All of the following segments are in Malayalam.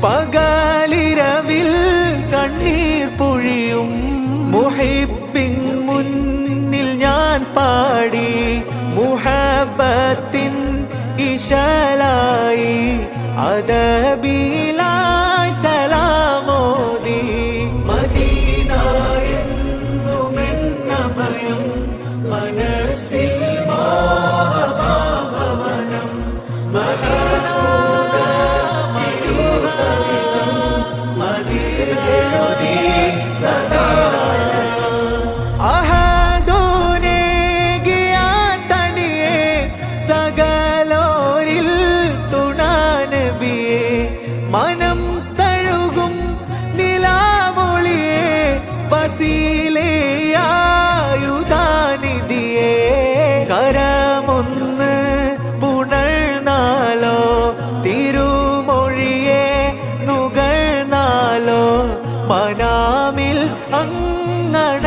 പകലിരവിൽ കണ്ണീർ പൊഴിയും മുഹിബ്ബിൻ മുന്നിൽ ഞാൻ പാടി മുഹബ്ബത്തിൻ ഇശലായി അദബിലായി സലാമോദി മദീന എന്നുമെന്ന ഭയം മനസ്സിൽ മോഹഭാവനം മനം തഴുകും നിലാവൊളിയെ വസീലയായുധാനിധിയെ കരമൊന്ന് പുണർന്നാലോ തിരുമൊഴിയെ നുകർന്നാലോ മനാമിൽ അങ്ങണഞ്ഞാലോ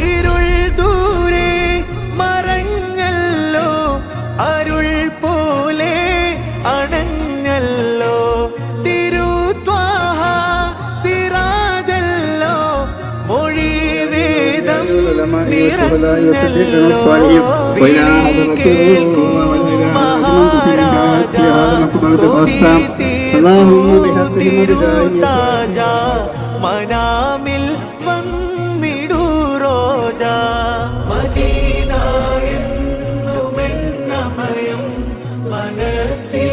ഇരുൾ ദൂരെ മറഞ്ഞല്ലോ അരുൾ പോലെ അണഞ്ഞല്ലോ തിരുത്വാഹ സിറാജല്ലോ മൊഴി വേദം നിറഞ്ഞല്ലോ തിരുതാജ മനാമിൽ വന്നിടൂ റോജ മദീന എന്നുമെന്ന ഭയം മനസ്സിൽ